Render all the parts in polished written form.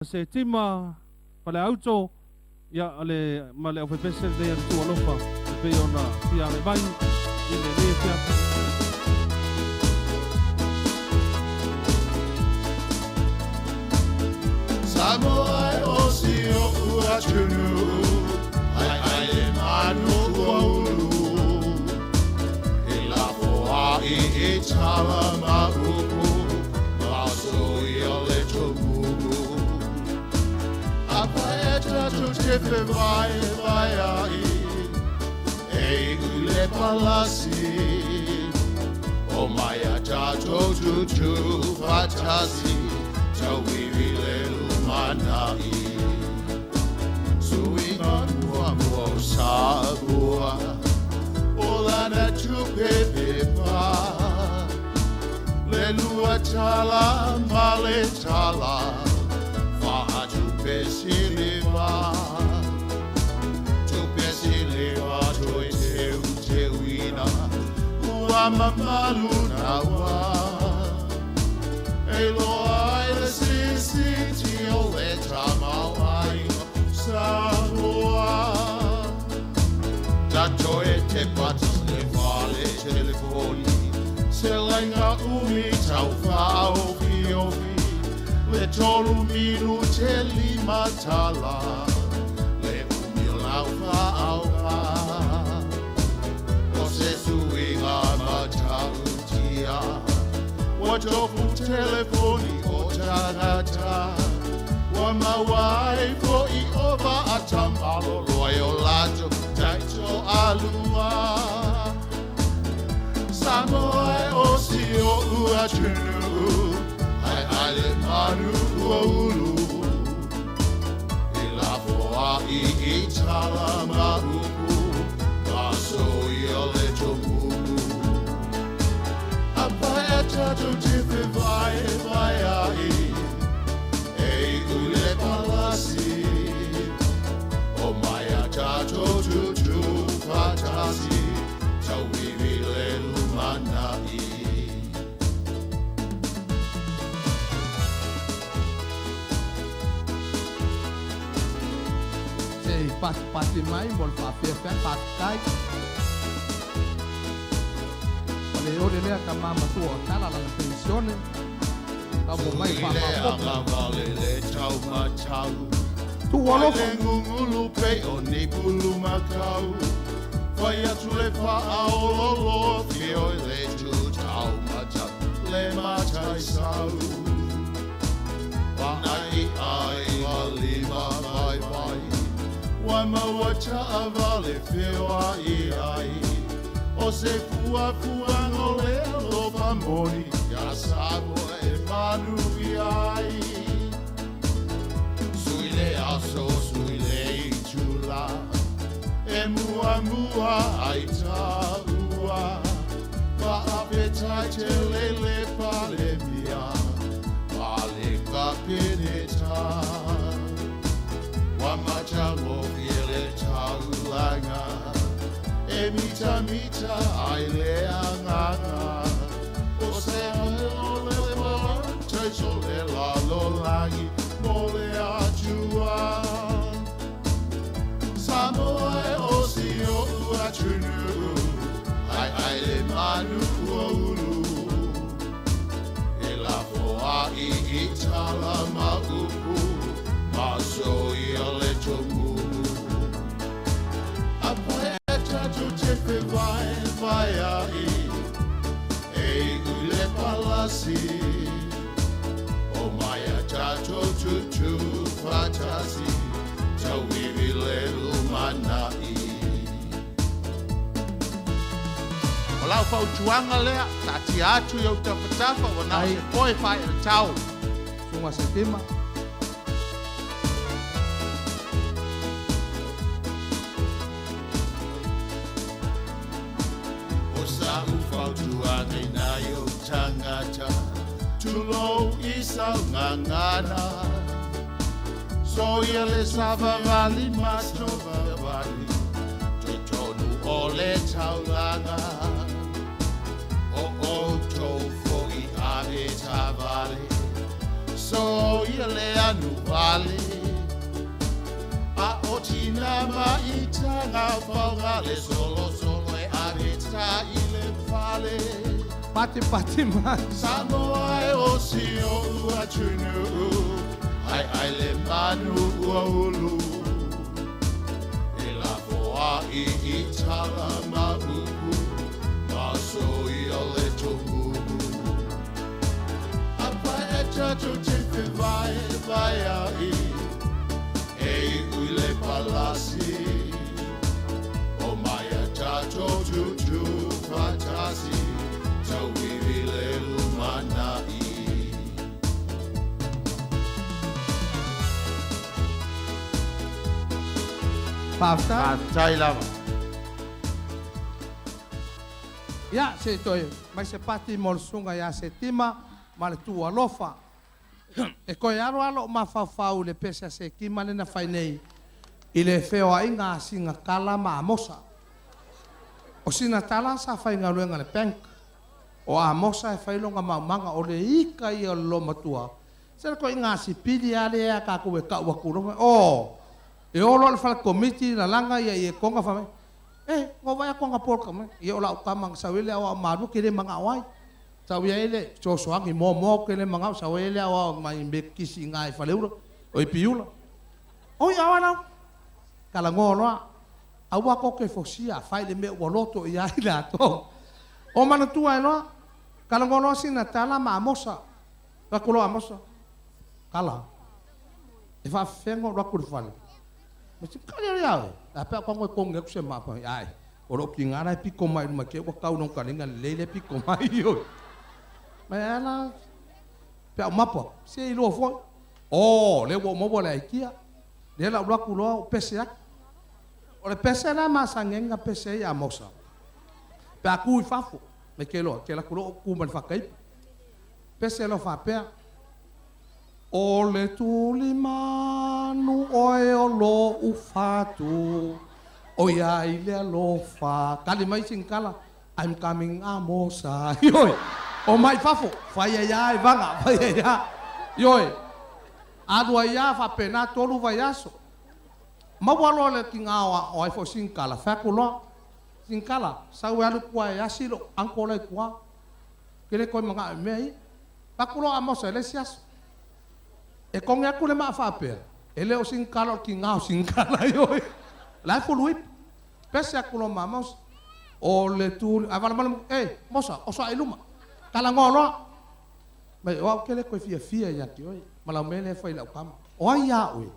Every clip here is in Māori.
Setima Faleauto ia ale male o pese de UALOFA pe ona ia le vai i le pia Sāmoa o si o ua tunu ai le manu ulu e la foa i tala mahuku maso i o le tomugu Apaeta tu te vai ai e ule palasi o mai atato tu fatasi tau vivile lumanai sui manua mo sabua o lana tu pepepa le lua tala male tala tu pesiliva te uina ua mamalu nawa e loa le sisi o le tamawai Sāmoa tato e te patas le vale telefoni se lainga umi tau whao fiofi Le tolu minu te lima tala Le umio laufa auka O se suinga matautia Wa tofu telefoni o tarata Wa mawai po I ova atamalo Loyo lato taito alua Sāmoa o si o ua tunu Ae'ae manu ulu I la foa I tala mahuku Maso I o le tomugu Apaeta tu te vai ai E ule palasi O mai atato tu fatasi Tau vivile lumanai Pati mai mol fa fe patai ole le ka mama tu o tala la pensione ka mo mai fa vale le tau matau tu UALOFA ngulu pe o ni bulu makau Fai atu le fa aololo Fi o le tu tau matau Le matai sau Wa ai walima vai vai Wa maua taa vale whiwa I ai O se fua no le alofa moni Ia Sāmoa e manu I ai Sui le aso, sui le I tula E mua ai taua Pa apetai te lele pale mia Pale ka peneta Wa matango ele taulanga E mita ai le anganga O se ole te sole la lolangi Mole atua Sāmoa o si o ua tunu Ai le manu ulu E la foa I tala mahuku Maso I o le tomugu Apaeta tu te vai ai E ule palasi O mai atato tu fatasi Tau vivile lumanai O lau fautuanga lea Tati atu iau tawhatafa O nao se poe whai o tau sunga Setima Fautuanga ina yo tangata Tulo isa ngangana So yele sava vali matova vali Totonu ole taulanga O tofo I ave tavale so ia le anu vale. A o tina mai tanga whaungale solo solo e areta i le vale. Pati mai. Sāmoa e o si o ua tunu, ai le manu ua ulu. E la foa i tala ma uku, ma so i o le tohu. Apa e tato te te vai ai, e ui le palasi. O mai a tato tutu fatasi. Tau iwi le lumanai. Pafta. Tai lava. Ya se toi, mai se pati molsunga ya Setima, ma le Tuiālofa. E koe alo ma fafau le pesa se kima le na whainei. I le wheo a inga singa kala ma amosa. O sina tala sa whainga ruenga le penk. O a mosa e whailonga maumanga o le ika i o lo matua. Sera koe inga si pidi ale ea ka koe ka ua kuronga. O, e olo le whala komiti na langa ia i e konga whame. Ngo vai a konga porka me. I o la ukamang sawele awa maru kere mga awai. Sawi ele, so soangi mo kere mga sawele awa mai me kisi ngai Faleauto. O i piula. O i awa nau. Kala ngoloa. Awa koke fosia, whaile me waloto i ai la to. O mana tua e loa. Kala ngoloa sina tala ma amosa. Rakulo amosa. Kala. E wha whengo rakuru whale. Mesti kare reawe. A pea kongo e konge kuse mapa. Ai. Oro ki ngara e piko mai ruma ke wakau nong karinga leile piko mai yoi. Mai ala. Pea mapa. Se i loa foi. O, le wo mobo le aikia. Le la rakulo o pese ak. O le pese na masangenga pese i amosa. Pea kui fafo. Me ke loa. Ke la kulo o kuman whakai. Pese lo whapea. O le tuli manu oe o lo ufatu. O ia i le alofa. Kali mai singkala. I'm coming amosa. Yoi. O mai fafo. Whaia ia e vanga. Whaia ia. Yoi. Adua ia whapena tolu vai aso. Mawalo le kingawa o ai fo singkala. Whakuloa. Singkala. Sau alu kua e asilo. Angkola i kua. Kere koe mga mei. Whakuloa amosa ele siaso. E konge aku le maa whapea. Ele o singkala o ki ngao singkala yoi. Lai fuluip. Pese aku lo mamos. O le tuli. Avala malam. Mosa. O soa iluma. Kala ngoloa. Mai o au kele koe fia yaki oi. Malau mele fai lau kama. Oi ya oi.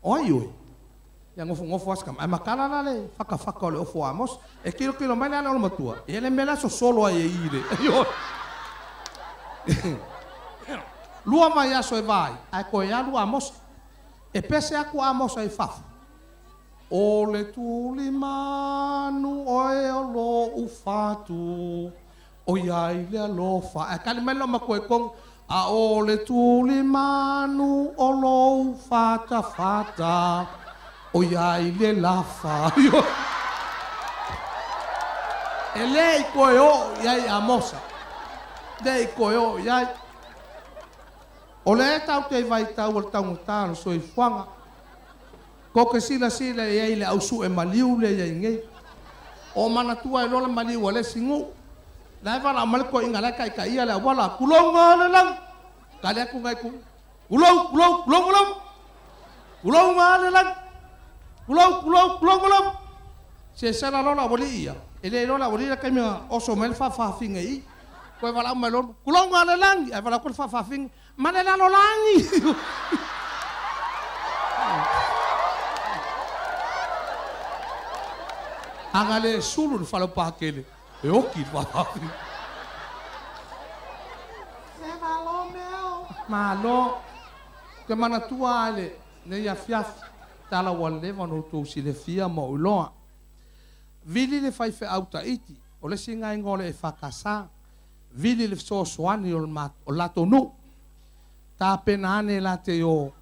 Oi oi. Ya ngofo askam. Ai makala na le. Faka o le ofo amos. E kilo mai le ana o matua. E ele mela so solo ai e ire. Yoi. Lua mai aso e vai, ai koe alu amos. E pese aku amos ai fafu. O le tuli manu oe o lo ufatu. O iai le alofa. E kali melo ma koe kong. A o le tuli manu o lo ufata. O iai le lafa. E lei koe o iai amosa. Lei koe o iai. O le tau te vai tau al tau ngutano so i whanga. Ko ke sila e ei le ausu e maliu le ei ngei. O mana tua e lola maliu ale singu. Lai wala amale ko inga lai kai ia le wala kulonga le lang. Kale aku ngai ku. Kulonga le lang. Kulong. Se sala lola boli ia. Ele lola boli la kamia oso mel fa fingei. Ko wala amale kulonga le lang. Ai wala ko fa fing. Mana la lolangi. Angale sulu falo pakele. E oki papi. Se malo meu. Malo. Ke mana tua ale ne ia fiaf tala wale vano tu si le fia mo uloa. Vili le fai fe auta iti. O le singa ngole e fakasa. Vili le so swani o lato no. Ta penane la te o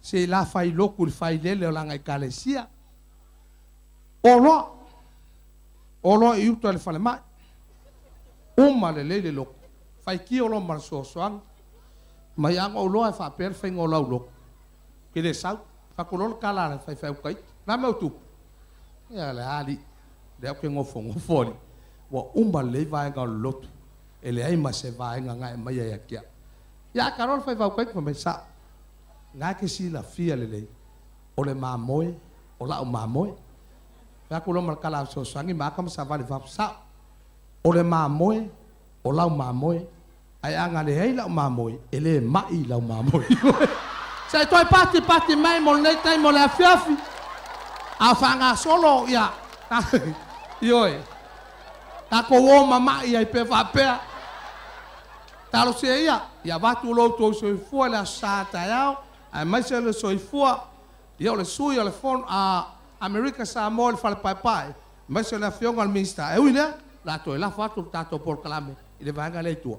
se la fai loku fai lele o langa ekalesia. Olo i uto le fale mai. Uma le lele loku. Fai ki olo mar so soang. mai ang o loa fa per fe ngo lau lo ke le sau fa ko lo kala le fa fa kai na me tu ya le ali le ke ngo fo wa umba le vai ga lot ele ai ma se vai nga ngai mai ya kia ya karol fa fa kai ko me sa nga ke si la fia le o le mamoe o la o mamoe fa ko lo mar kala so sangi ma kam sa vale fa sa o le mamoe o la o mamoe ai anga le hei la o mamoe ele mai la o mamoe sai toi pati mai mo nei tai mo le afiafi a fanga solo ya yoi ta ko wo mama ia pe fa pe ta lo se ia va tu lo to so fu la sa ta ya ai mai se le so fu ia le su ia le fon a America Sāmoa le fale pai mai se le fiong al minsta e uile la to la fa tu tato por clame ile va ga le tua